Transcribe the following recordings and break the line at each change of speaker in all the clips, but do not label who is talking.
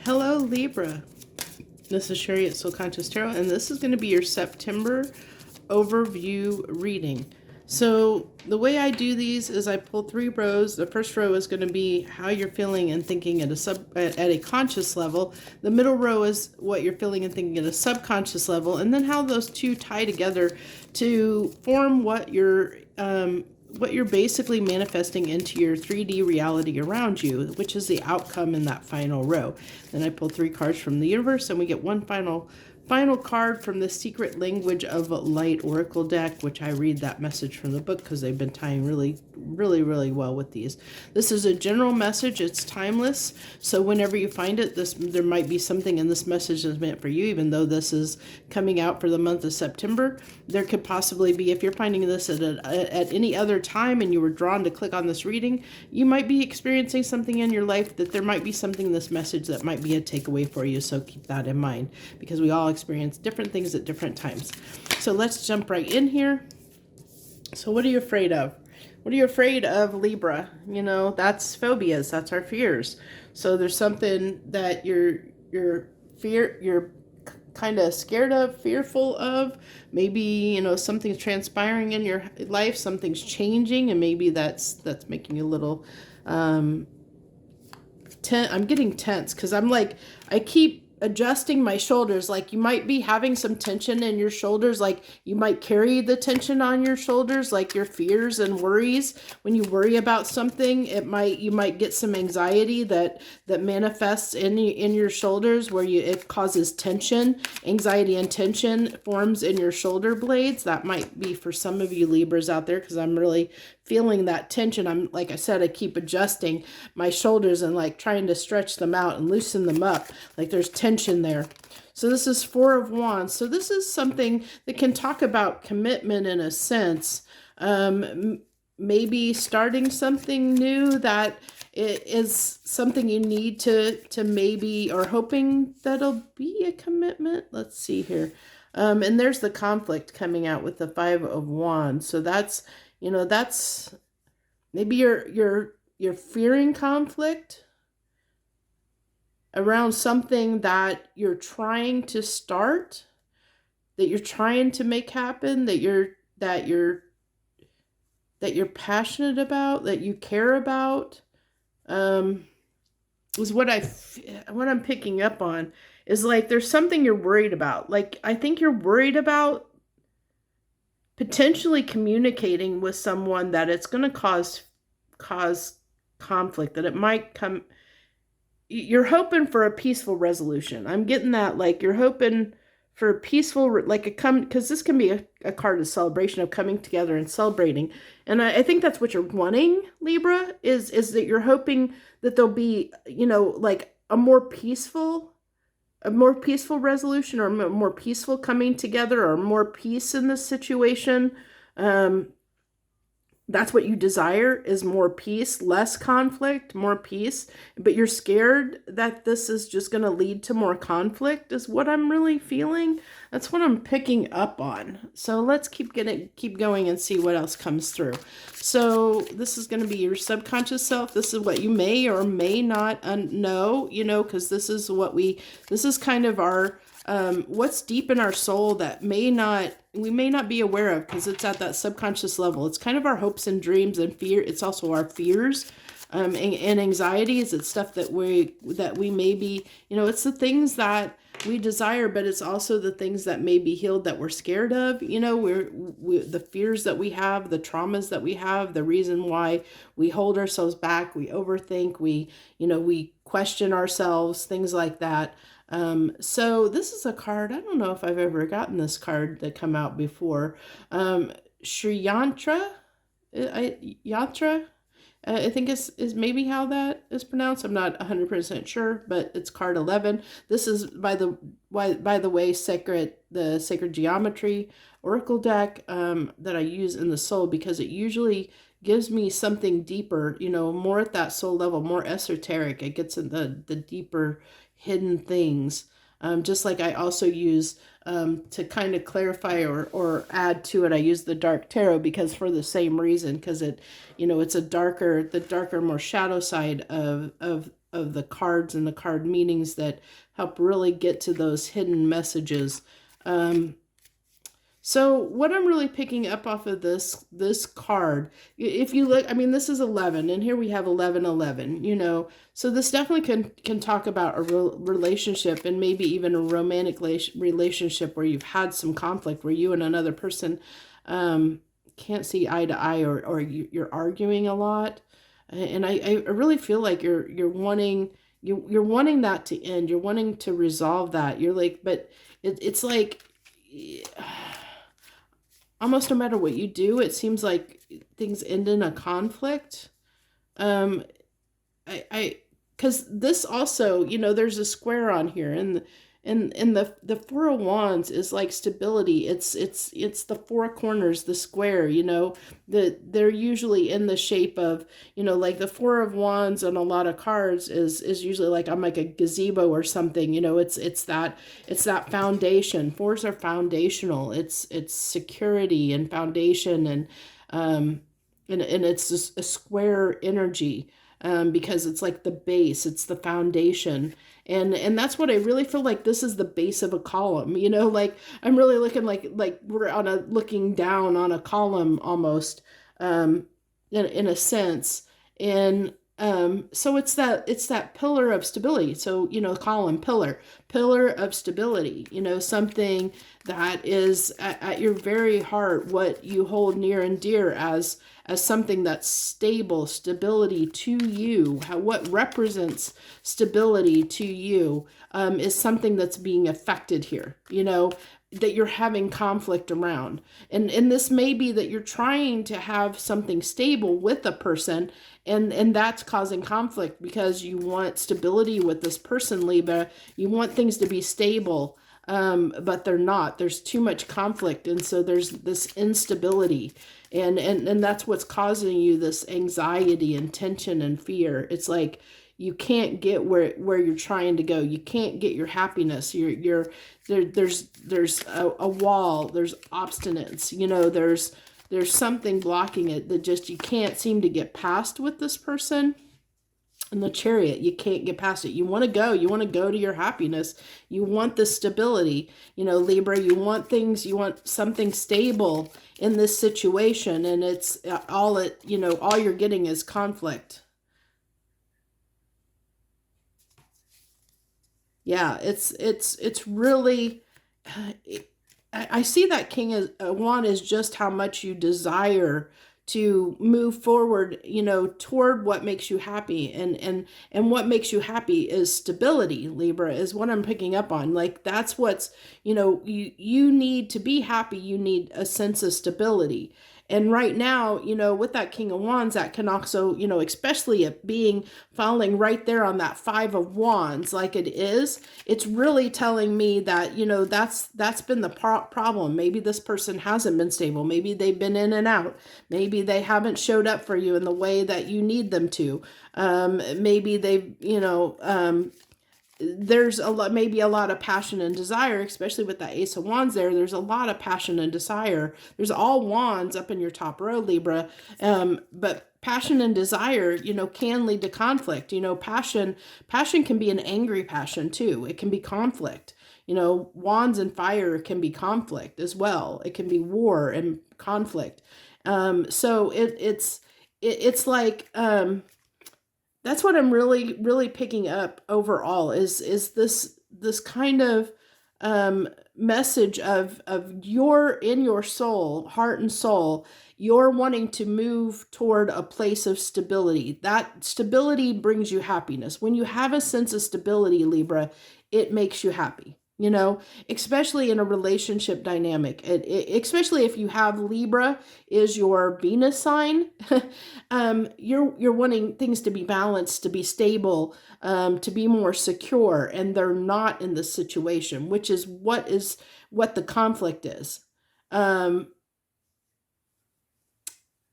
Hello, Libra. This is Sherry at Soul Conscious Tarot, and this is going to be your September overview reading. So the way I do these is I pull 3 rows. The first row is going to be how you're feeling and thinking at a conscious level. The middle row is what you're feeling and thinking at a subconscious level, and then how those two tie together to form what you're basically manifesting into your 3D reality around you, which is the outcome in that final row. Then I pull 3 cards from the universe, and we get one final card from the Secret Language of Light Oracle deck, which I read that message from the book because they've been tying really well with these. This is a general message. It's timeless. So whenever you find it, there might be something in this message that's meant for you, even though this is coming out for the month of September. There could possibly be, if you're finding this at any other time and you were drawn to click on this reading, you might be experiencing something in your life that there might be something in this message that might be a takeaway for you. So keep that in mind, because we all experience different things at different times. So let's jump right in here. So what are you afraid of? What are you afraid of, Libra? You know, that's phobias. That's our fears. So there's something that you're kind of scared of, fearful of. Maybe, you know, something's transpiring in your life, something's changing, and maybe that's making you a little I'm getting tense because I'm like, I keep adjusting my shoulders. Like you might be having some tension in your shoulders, like you might carry the tension on your shoulders, like your fears and worries. When you worry about something, you might get some anxiety that manifests in your shoulders, where it causes tension. Anxiety and tension forms in your shoulder blades. That might be for some of you Libras out there, because I'm really feeling that tension. I'm, like I said, I keep adjusting my shoulders and like trying to stretch them out and loosen them up. Like there's tension there. So this is 4 of Wands. So this is something that can talk about commitment in a sense. Maybe starting something new that is something you need to maybe, or hoping that'll be a commitment. Let's see here. And there's the conflict coming out with the 5 of Wands. So that's, you know, that's maybe you're fearing conflict around something that you're trying to start, that you're trying to make happen, that you're passionate about, that you care about. Is what I'm picking up on is like there's something you're worried about. Like I think you're worried about potentially communicating with someone that it's going to cause conflict, that it might come. You're hoping for a peaceful resolution. I'm getting that, like you're hoping for a peaceful, like because this can be a card of celebration, of coming together and celebrating. And I think that's what you're wanting, Libra, is that you're hoping that there'll be, you know, like a more peaceful resolution, or a more peaceful coming together, or more peace in this situation. That's what you desire, is more peace, less conflict, more peace. But you're scared that this is just going to lead to more conflict, is what I'm really feeling. That's what I'm picking up on. So let's keep going and see what else comes through. So this is going to be your subconscious self. This is what you may or may not know, you know, because this is kind of our what's deep in our soul that we may not be aware of, because it's at that subconscious level. It's kind of our hopes and dreams and fear. It's also our fears and anxieties. It's stuff that we may be, you know, it's the things that we desire, but it's also the things that may be healed that we're scared of. You know, the fears that we have, the traumas that we have, the reason why we hold ourselves back, we overthink, we question ourselves, things like that. So this is a card, I don't know if I've ever gotten this card that come out before. Sri Yantra, I think is maybe how that is pronounced. I'm not 100% sure, but it's card 11. This is by the way, the Sacred Geometry Oracle deck that I use in the soul, because it usually gives me something deeper, you know, more at that soul level, more esoteric. It gets in the deeper hidden things. Just like I also use to kind of clarify or add to it, I use the Dark Tarot, because for the same reason, because it, you know, it's the darker, more shadow side of of the cards and the card meanings that help really get to those hidden messages. So what I'm really picking up off of this card, if you look, I mean, this is 11, and here we have 1111, you know, so this definitely can talk about a relationship, and maybe even a romantic relationship where you've had some conflict, where you and another person can't see eye to eye, or you're arguing a lot. And I really feel like you're wanting that to end. You're wanting to resolve that. You're like, but it's like, almost no matter what you do, it seems like things end in a conflict. Because this also, you know, there's a square on here, and the Four of Wands is like stability. It's the four corners, the square, you know, they're usually in the shape of, you know, like the Four of Wands on a lot of cards is usually like I'm like a gazebo or something, you know. It's that foundation. Fours are foundational. It's security and foundation, and it's just a square energy. Because it's like the base, it's the foundation. And that's what I really feel like. This is the base of a column, you know, like I'm really looking like we're looking down on a column almost, in a sense. And so it's that pillar of stability. So, you know, column, pillar of stability, you know, something that is at your very heart, what you hold near and dear as something that's stable, stability to you. What represents stability to you is something that's being affected here, you know, that you're having conflict around. And this may be that you're trying to have something stable with a person, and that's causing conflict because you want stability with this person, Libra. You want things to be stable, but they're not. There's too much conflict, and so there's this instability, and that's what's causing you this anxiety and tension and fear. It's like you can't get where you're trying to go. You can't get your happiness. There's a wall. There's obstinance. You know, there's something blocking it that just you can't seem to get past with this person. And the Chariot, you can't get past it. You want to go to your happiness. You want the stability, you know, Libra. You want something stable in this situation, and it's all you're getting is conflict. Yeah, it's really, I see that King of Wand is just how much you desire to move forward, you know, toward what makes you happy. And what makes you happy is stability, Libra, is what I'm picking up on. Like, that's what's, you know, you need to be happy. You need a sense of stability. And right now, you know, with that King of Wands, that can also, you know, especially it being falling right there on that Five of Wands, like it is, it's really telling me that, you know, that's been the problem. Maybe this person hasn't been stable. Maybe they've been in and out. Maybe they haven't showed up for you in the way that you need them to. Maybe they've, you know, there's maybe a lot of passion and desire, especially with that Ace of Wands there. There's a lot of passion and desire. There's all wands up in your top row, Libra. But passion and desire, you know, can lead to conflict. You know, passion can be an angry passion too. It can be conflict. You know, wands and fire can be conflict as well. It can be war and conflict. So it's like, that's what I'm really, really picking up overall is this kind of message of in your soul, heart and soul, you're wanting to move toward a place of stability. That stability brings you happiness. When you have a sense of stability, Libra, it makes you happy. You know, especially in a relationship dynamic, especially if you have Libra is your Venus sign, you're wanting things to be balanced, to be stable, to be more secure, and they're not in this situation, which is what the conflict is.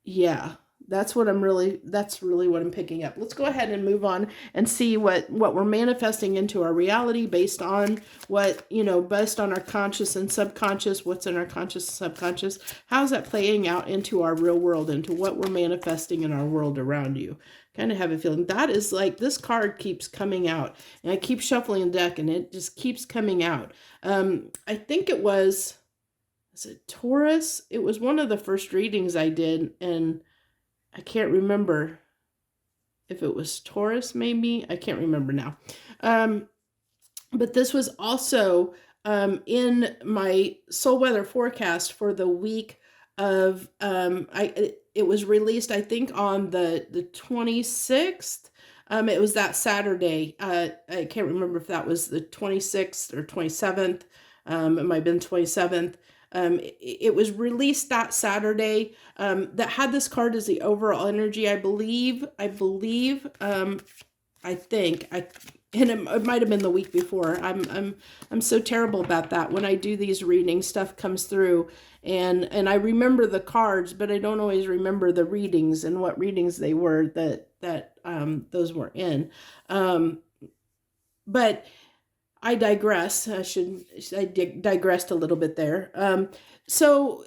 Yeah. That's really what I'm picking up. Let's go ahead and move on and see what we're manifesting into our reality based on what, you know, based on our conscious and subconscious, what's in our conscious and subconscious. How's that playing out into our real world, into what we're manifesting in our world around you? kind of have a feeling that is like this card keeps coming out, and I keep shuffling the deck and it just keeps coming out. I think it was it Taurus? It was one of the first readings I did, and I can't remember if it was Taurus, maybe. I can't remember now. But this was also in my soul weather forecast for the week of it was released, I think, on the 26th. It was that Saturday. I can't remember if that was the 26th or 27th. It might have been 27th. It was released that Saturday. That had this card as the overall energy. I think and it might have been the week before. I'm so terrible about that. When I do these readings, stuff comes through, and I remember the cards, but I don't always remember the readings and what readings they were that those were in. But I digress. I digressed a little bit there. So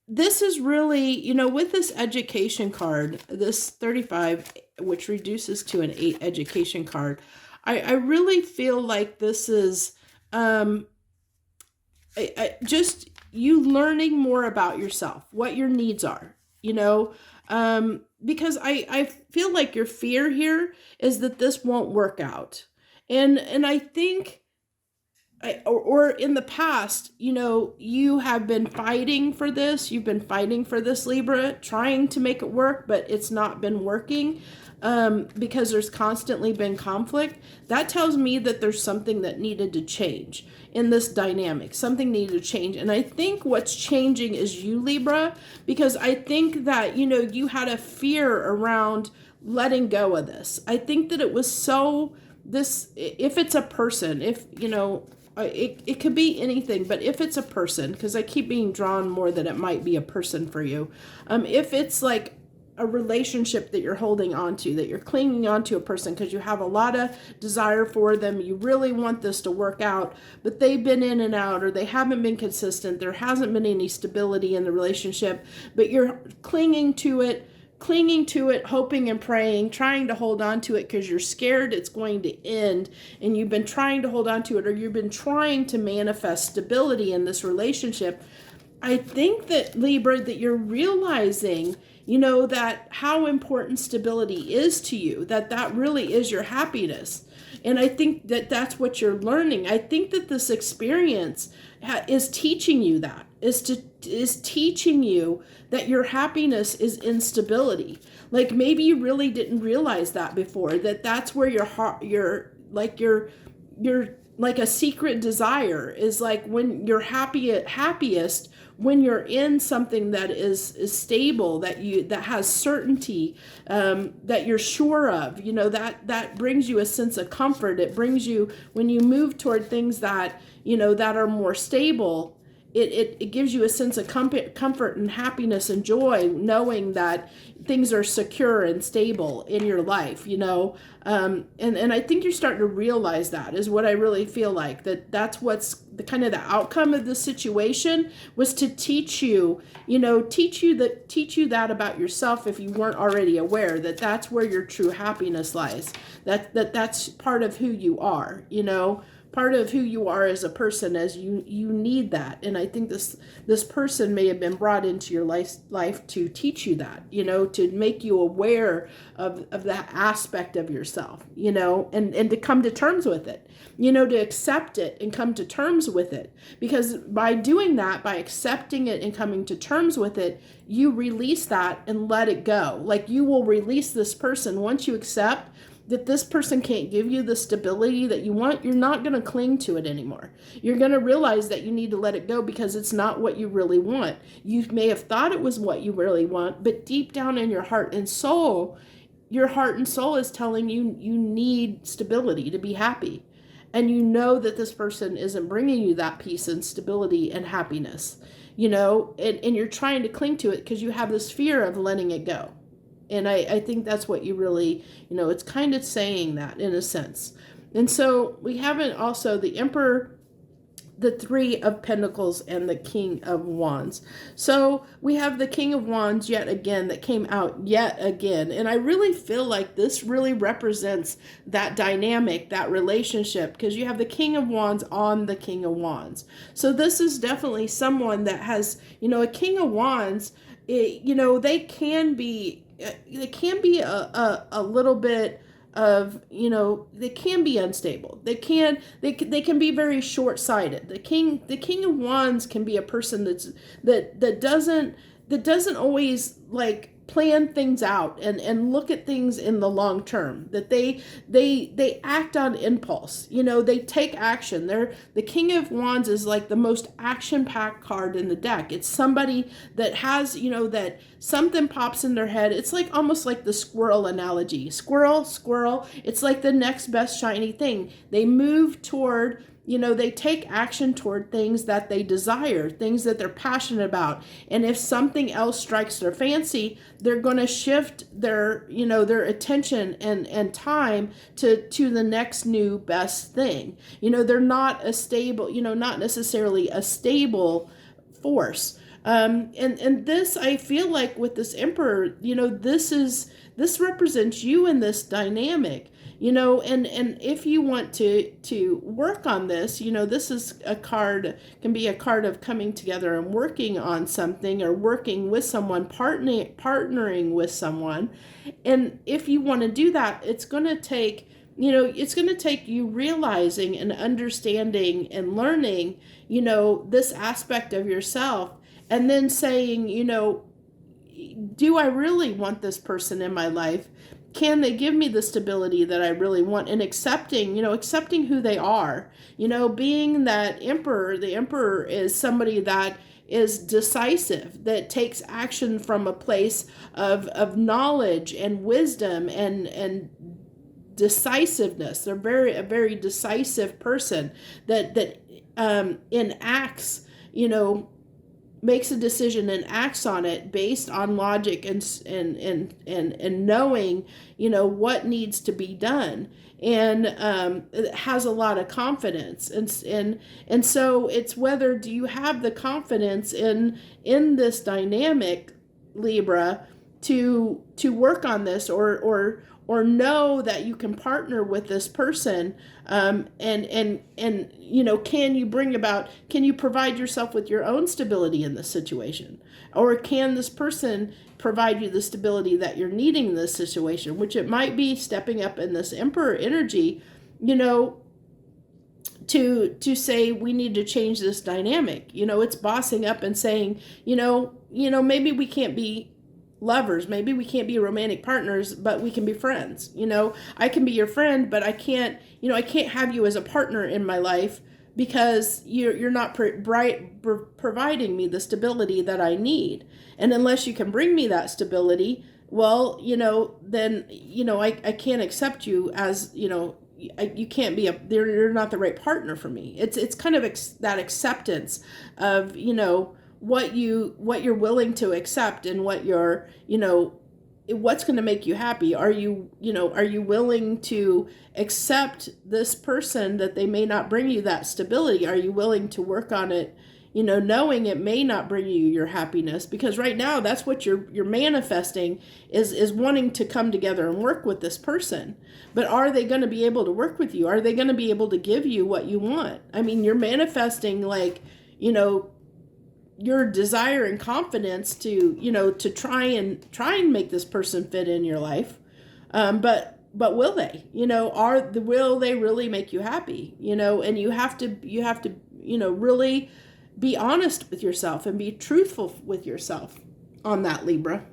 this is really, with this education card, this 35, which reduces to an 8 education card, I really feel like this is just you learning more about yourself, what your needs are, because I feel like your fear here is that this won't work out. And I think, or in the past, you have been fighting for this. You've been fighting for this, Libra, trying to make it work, but it's not been working because there's constantly been conflict. That tells me that there's something that needed to change in this dynamic. Something needed to change. And I think what's changing is you, Libra, because I think that, you had a fear around letting go of this. I think that it was if it's a person, it could be anything, but if it's a person, because I keep being drawn more that it might be a person for you. If it's like a relationship that you're holding on to, that you're clinging on to a person because you have a lot of desire for them, you really want this to work out, but they've been in and out, or they haven't been consistent, there hasn't been any stability in the relationship, but you're clinging to it, hoping and praying, trying to hold on to it because you're scared it's going to end, and you've been trying to hold on to it, or you've been trying to manifest stability in this relationship. I think that, Libra, that you're realizing, that how important stability is to you, that really is your happiness. And I think that that's what you're learning. I think that this experience is teaching you that, is teaching you that your happiness is instability. Like maybe you really didn't realize that before, that's where your heart, your like a secret desire is, like when you're happiest when you're in something that is stable, that has certainty, that you're sure of, that brings you a sense of comfort. It brings you, when you move toward things that, that are more stable, it gives you a sense of comfort and happiness and joy, knowing that things are secure and stable in your life, and I think you're starting to realize that is what I really feel like, that's what's the kind of the outcome of this situation, was to teach you that about yourself, if you weren't already aware, that's where your true happiness lies, that's part of who you are, part of who you are as a person, as you need that. And I think this person may have been brought into your life to teach you that, to make you aware of that aspect of yourself, and to come to terms with it, to accept it and come to terms with it. Because by doing that, by accepting it and coming to terms with it, you release that and let it go. Like you will release this person once you accept that this person can't give you the stability that you want. You're not going to cling to it anymore. You're going to realize that you need to let it go because it's not what you really want. You may have thought it was what you really want, but deep down in your heart and soul, your heart and soul is telling you you need stability to be happy. And you know that this person isn't bringing you that peace and stability and happiness, and you're trying to cling to it because you have this fear of letting it go. And I think that's what you really, it's kind of saying that in a sense. And so we haven't also the Emperor the Three of Pentacles and the King of Wands. So we have the King of Wands yet again that came out yet again. And I really feel like this really represents that dynamic, that relationship, because you have the King of Wands on the King of Wands. So this is definitely someone that has, a King of Wands, they can be a little bit of, they can be unstable. They can be very short-sighted. The king of Wands can be a person that doesn't always like plan things out and look at things in the long term, that they act on impulse. They take action. The King of Wands is like the most action-packed card in the deck. It's somebody that has, that something pops in their head. It's like almost like the squirrel analogy. Squirrel. It's like the next best shiny thing. They move toward, they take action toward things that they desire, things that they're passionate about. And if something else strikes their fancy, they're going to shift their attention and time to the next new best thing. They're not a stable, not necessarily a stable force. And this, I feel like with this Emperor, this represents you in this dynamic. And if you want to work on this, this is can be a card of coming together and working on something, or working with someone, partnering with someone. And if you want to do that, it's going to take, you realizing and understanding and learning, this aspect of yourself, and then saying, do I really want this person in my life? Can they give me the stability that I really want? And accepting who they are, being that Emperor. The Emperor is somebody that is decisive, that takes action from a place of knowledge and wisdom and decisiveness. They're a very decisive person that enacts, makes a decision and acts on it based on logic and knowing, what needs to be done, and it has a lot of confidence, and so it's whether do you have the confidence in this dynamic, Libra, to work on this, or know that you can partner with this person, and can you provide yourself with your own stability in this situation, or can this person provide you the stability that you're needing in this situation, which it might be stepping up in this Emperor energy, to say we need to change this dynamic. It's bossing up and saying, maybe we can't be lovers, maybe we can't be romantic partners, but we can be friends. I can be your friend, but I can't have you as a partner in my life, because you're not providing me the stability that I need. And unless you can bring me that stability, well, then I can't accept you as, you can't be you're not the right partner for me. It's kind of that acceptance of, what you're willing to accept, and what you're, what's going to make you happy. Are you willing to accept this person that they may not bring you that stability? Are you willing to work on it, knowing it may not bring you your happiness? Because right now that's what you're manifesting, is wanting to come together and work with this person. But are they going to be able to work with you? Are they going to be able to give you what you want? I mean, you're manifesting like, your desire and confidence to, to try and make this person fit in your life. But will they, will they really make you happy? And you have to, really be honest with yourself and be truthful with yourself on that, Libra.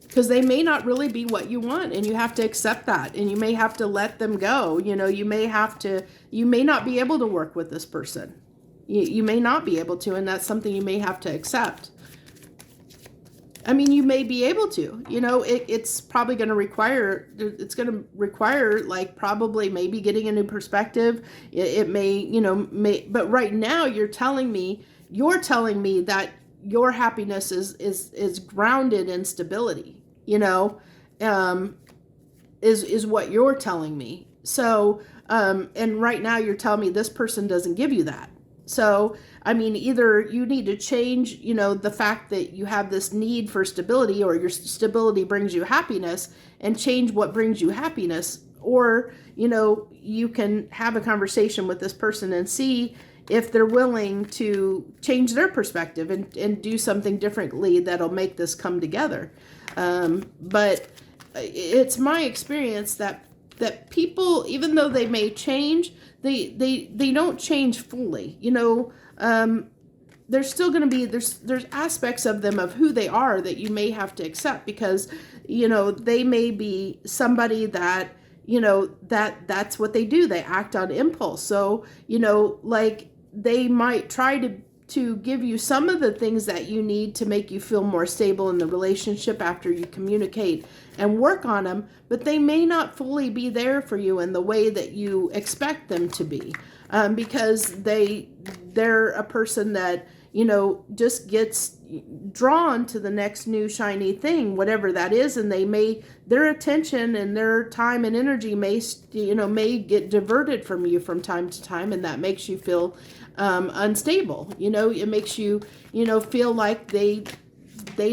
Because they may not really be what you want, and you have to accept that, and you may have to let them go. You may not be able to work with this person. You may not be able to, and that's something you may have to accept. I mean, you may be able to, it's probably going to require, like probably maybe getting a new perspective. It may, but right now you're telling me that your happiness is grounded in stability, is what you're telling me. So, and right now you're telling me this person doesn't give you that. So, I mean, either you need to change, the fact that you have this need for stability, or your stability brings you happiness, and change what brings you happiness. Or, you can have a conversation with this person and see if they're willing to change their perspective and do something differently that'll make this come together. But it's my experience that people, even though they may change, they don't change fully. There's still going to be, there's aspects of them, of who they are, that you may have to accept, because they may be somebody that that's what they do. They act on impulse. So like, they might try to give you some of the things that you need to make you feel more stable in the relationship after you communicate and work on them, but they may not fully be there for you in the way that you expect them to be, because they're a person that just gets drawn to the next new shiny thing, whatever that is, and their attention and their time and energy may get diverted from you from time to time, and that makes you feel unstable. It makes you feel like they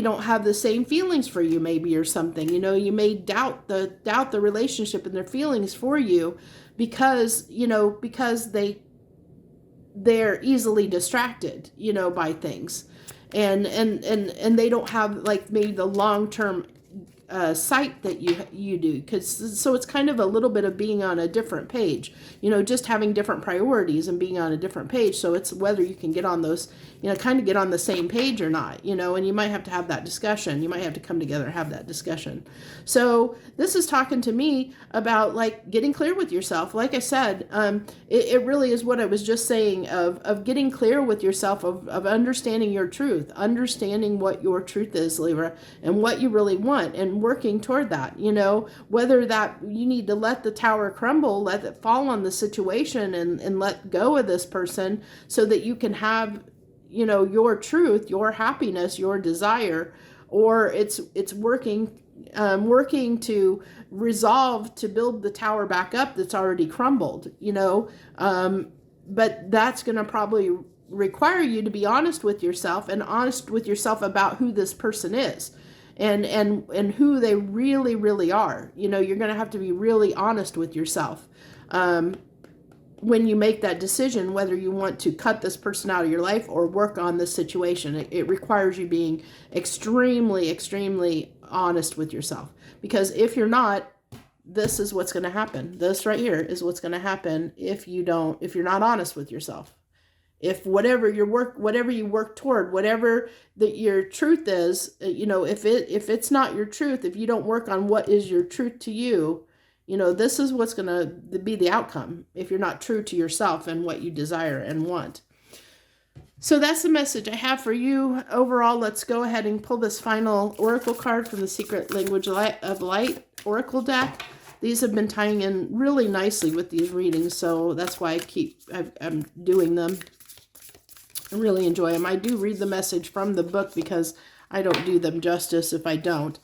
don't have the same feelings for you, maybe, or something. You may doubt the relationship and their feelings for you, because they're easily distracted, by things, and they don't have, like, maybe the long-term sight that you do, so it's kind of a little bit of being on a different page, just having different priorities and being on a different page. So it's whether you can get on those, kind of get on the same page or not, and you might have to have that discussion. You might have to come together and have that discussion. So this is talking to me about, like, getting clear with yourself. Like I said, it really is what I was just saying, of getting clear with yourself, of understanding your truth, understanding what your truth is, Libra, and what you really want, and working toward that. Whether that you need to let the tower crumble, let it fall on the situation, and let go of this person, so that you can have your truth, your happiness, your desire, or it's working to resolve to build the tower back up that's already crumbled. But that's going to probably require you to be honest with yourself, and honest with yourself about who this person is, and who they really, really are. You're going to have to be really honest with yourself when you make that decision, whether you want to cut this person out of your life or work on this situation. It requires you being extremely, extremely honest with yourself, because if you're not, this is what's going to happen. This right here is what's going to happen if you're not honest with yourself. If whatever you work toward, whatever your truth is, if it's not your truth, if you don't work on what is your truth to you, this is what's going to be the outcome if you're not true to yourself and what you desire and want. So that's the message I have for you. Overall, let's go ahead and pull this final oracle card from the Secret Language of Light Oracle deck. These have been tying in really nicely with these readings, so that's why I'm doing them. I really enjoy them. I do read the message from the book, because I don't do them justice if I don't.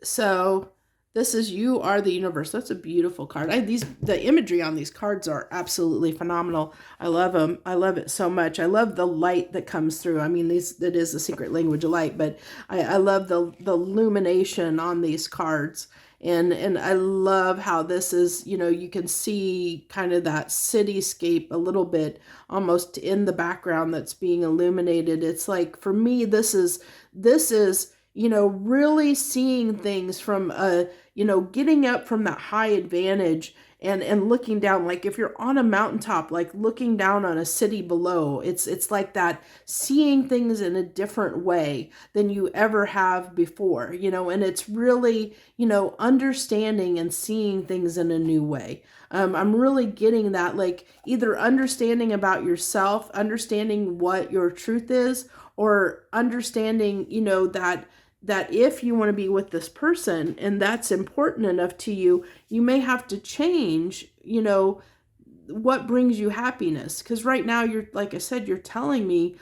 So this is You Are the Universe. That's a beautiful card. The imagery on these cards are absolutely phenomenal. I love them. I love it so much. I love the light that comes through. I mean, that is the Secret Language of Light, but I love the illumination on these cards. And I love how this is, you can see kind of that cityscape a little bit almost in the background that's being illuminated. It's like, for me, this is, really seeing things from getting up from that high advantage and looking down, like if you're on a mountaintop, like looking down on a city below. It's like that, seeing things in a different way than you ever have before, and it's really, understanding and seeing things in a new way. I'm really getting that, like, either understanding about yourself, understanding what your truth is, or understanding, that if you want to be with this person and that's important enough to you, you may have to change, what brings you happiness. Because right now, like I said, you're telling me,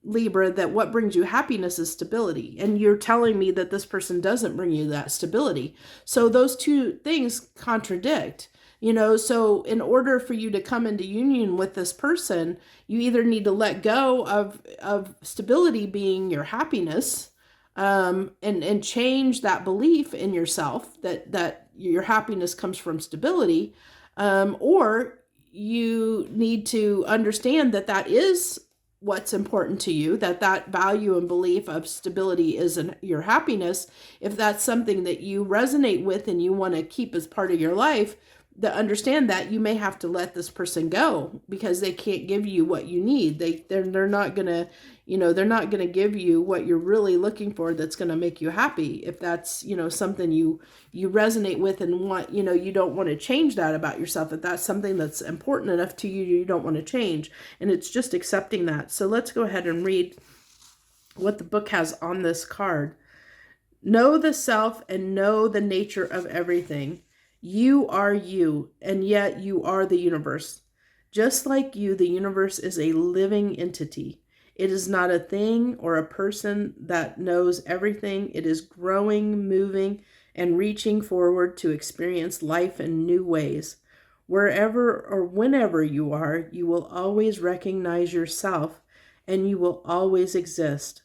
Libra, that what brings you happiness is stability. And you're telling me that this person doesn't bring you that stability. So those two things contradict. So in order for you to come into union with this person, you either need to let go of stability being your happiness, and change that belief in yourself that your happiness comes from stability, or you need to understand that is what's important to you, that value and belief of stability is your happiness. If that's something that you resonate with and you want to keep as part of your life, to understand that you may have to let this person go because they can't give you what you need. They're not gonna, they're not gonna give you what you're really looking for that's gonna make you happy. If that's, something you resonate with and want, you don't want to change that about yourself. If that's something that's important enough to you, you don't want to change. And it's just accepting that. So let's go ahead and read what the book has on this card. Know the self and know the nature of everything. You are you, and yet you are the universe. Just like you, the universe is a living entity. It is not a thing or a person that knows everything. It is growing, moving, and reaching forward to experience life in new ways. Wherever or whenever you are, you will always recognize yourself, and you will always exist.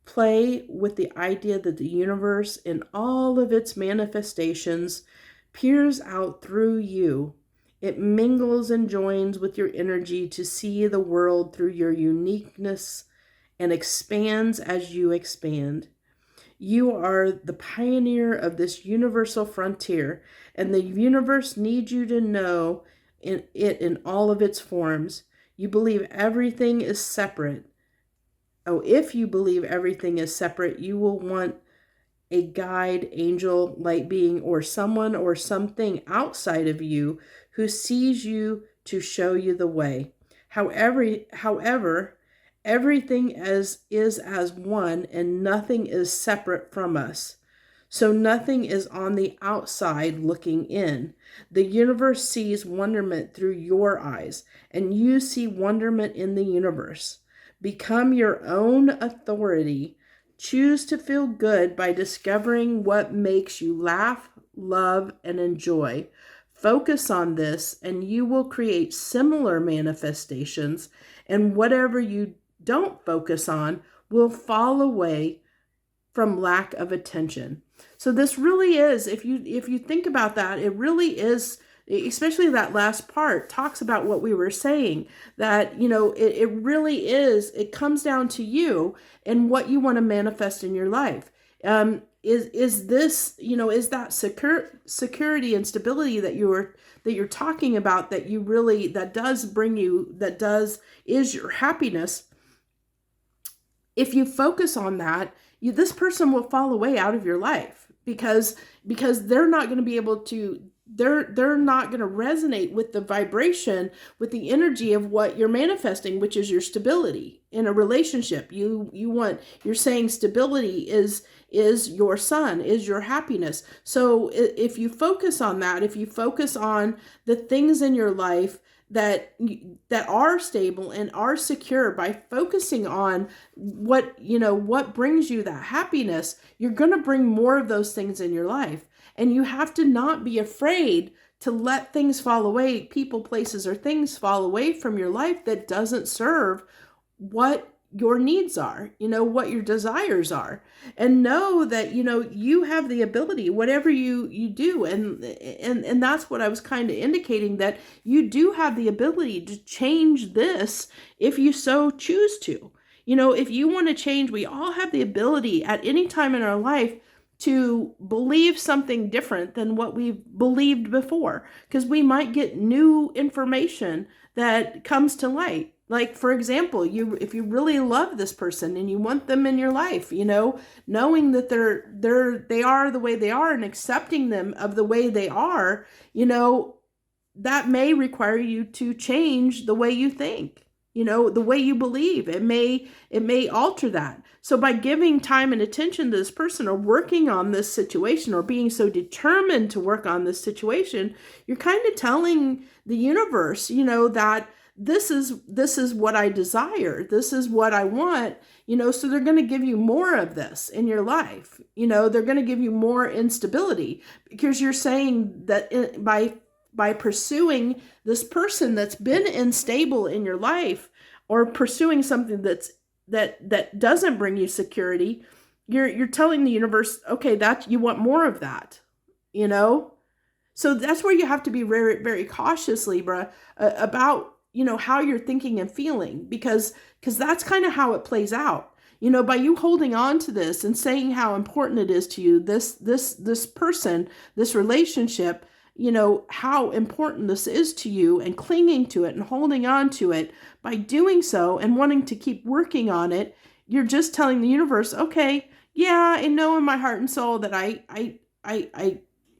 Play with the idea that the universe, in all of its manifestations, peers out through you. It mingles and joins with your energy to see the world through your uniqueness and expands as you expand. You are the pioneer of this universal frontier, and the universe needs you to know it in all of its forms. You believe everything is separate. If you believe everything is separate, you will want a guide, angel, light being, or someone or something outside of you who sees you to show you the way. However, everything is as one, and nothing is separate from us. So nothing is on the outside looking in. The universe sees wonderment through your eyes, and you see wonderment in the universe. Become your own authority. Choose to feel good by discovering what makes you laugh, love, and enjoy. Focus on this, and you will create similar manifestations, and whatever you don't focus on will fall away from lack of attention. So this really is, if you think about that, it really is, especially that last part talks about what we were saying, that, it really is, it comes down to you and what you want to manifest in your life. Is this, is that security and stability that you're talking about, that you really, that does bring you, is your happiness. If you focus on that, this person will fall away out of your life because they're not going to be able to, they're not going to resonate with the vibration, with the energy of what you're manifesting, which is your stability in a relationship. You're saying stability is your sun, is your happiness. So if you focus on that, if you focus on the things in your life that are stable and are secure, by focusing on what brings you that happiness, you're going to bring more of those things in your life. And you have to not be afraid to let things fall away, people, places, or things fall away from your life that doesn't serve what your needs are, what your desires are. And know that, you have the ability, whatever you do. And that's what I was kind of indicating, that you do have the ability to change this if you so choose to. If you want to change, we all have the ability at any time in our life to believe something different than what we've believed before, because we might get new information that comes to light. Like, for example, if you really love this person and you want them in your life, knowing that they are the way they are and accepting them of the way they are, that may require you to change the way you think. The way you believe, it may alter that. So by giving time and attention to this person, or working on this situation, or being so determined to work on this situation, you're kind of telling the universe, that this is what I desire. This is what I want, so they're going to give you more of this in your life. They're going to give you more instability, because you're saying that by by pursuing this person that's been unstable in your life, or pursuing something that doesn't bring you security, you're telling the universe, okay, that you want more of that, you know? So that's where you have to be very, very cautious, Libra, about, how you're thinking and feeling, because that's kind of how it plays out. By you holding on to this and saying how important it is to you, this person, this relationship, how important this is to you, and clinging to it and holding on to it, by doing so and wanting to keep working on it, you're just telling the universe, okay, yeah, I know in my heart and soul that I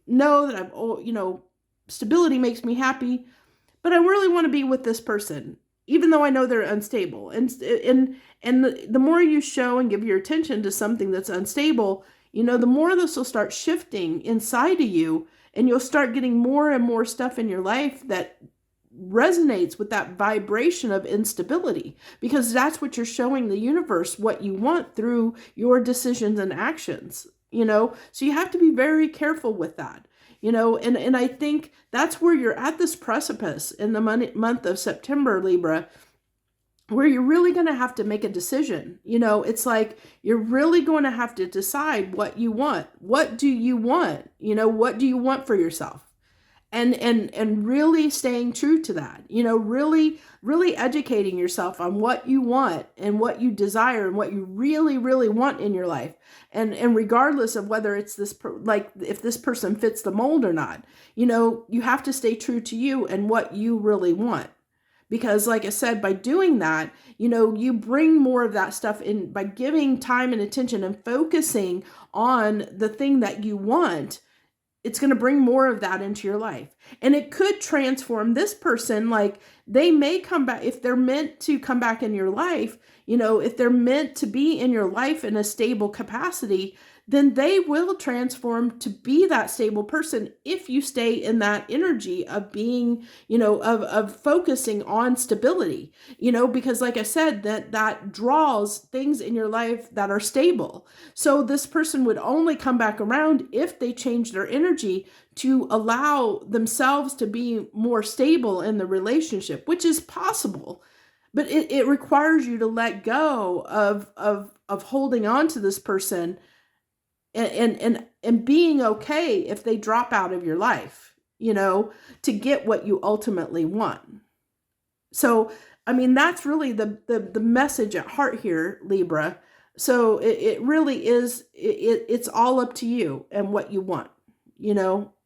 know that stability makes me happy, but I really want to be with this person, even though I know they're unstable. And the more you show and give your attention to something that's unstable, the more this will start shifting inside of you, and you'll start getting more and more stuff in your life that resonates with that vibration of instability, because that's what you're showing the universe, what you want through your decisions and actions. So you have to be very careful with that, and I think that's where you're at this precipice in the month of September, Libra, where you're really going to have to make a decision. It's like you're really going to have to decide what you want. What do you want? What do you want for yourself? And really staying true to that, really educating yourself on what you want and what you desire and what you really, really want in your life. And regardless of whether it's if this person fits the mold or not, you have to stay true to you and what you really want. Because like I said, by doing that, you bring more of that stuff in by giving time and attention and focusing on the thing that you want. It's going to bring more of that into your life. And it could transform this person. Like, they may come back, if they're meant to come back in your life, if they're meant to be in your life in a stable capacity, then they will transform to be that stable person if you stay in that energy of being, of focusing on stability, because like I said, that draws things in your life that are stable. So this person would only come back around if they change their energy to allow themselves to be more stable in the relationship, which is possible. But it requires you to let go of holding on to this person and being okay if they drop out of your life, to get what you ultimately want. So, that's really the message at heart here, Libra. So it really is, it's all up to you and what you want.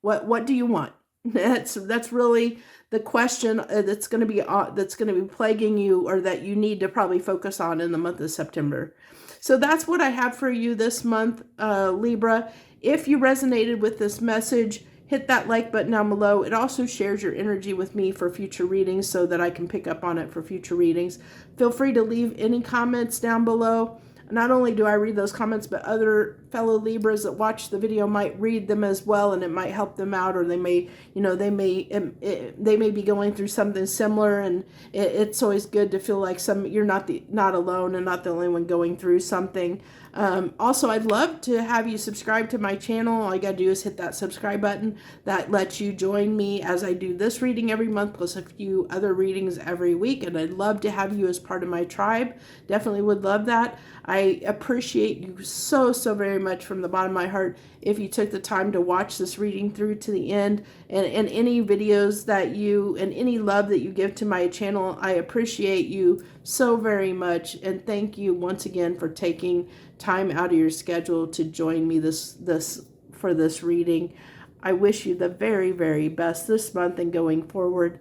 What do you want? That's really the question that's going to be plaguing you, or that you need to probably focus on in the month of September. So that's what I have for you this month, Libra. If you resonated with this message, hit that like button down below. It also shares your energy with me for future readings so that I can pick up on it for future readings. Feel free to leave any comments down below. Not only do I read those comments, but other fellow Libras that watch the video might read them as well, and it might help them out, or they may, they may be going through something similar, and it's always good to feel like you're not alone and not the only one going through something. Also, I'd love to have you subscribe to my channel. All you gotta do is hit that subscribe button. That lets you join me as I do this reading every month, plus a few other readings every week, and I'd love to have you as part of my tribe. Definitely would love that. I appreciate you so very much from the bottom of my heart if you took the time to watch this reading through to the end, and any videos that you, and any love that you give to my channel. I appreciate you so very much, and thank you once again for taking time out of your schedule to join me for this reading. I wish you the very, very best this month and going forward.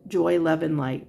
Joy, love, and light.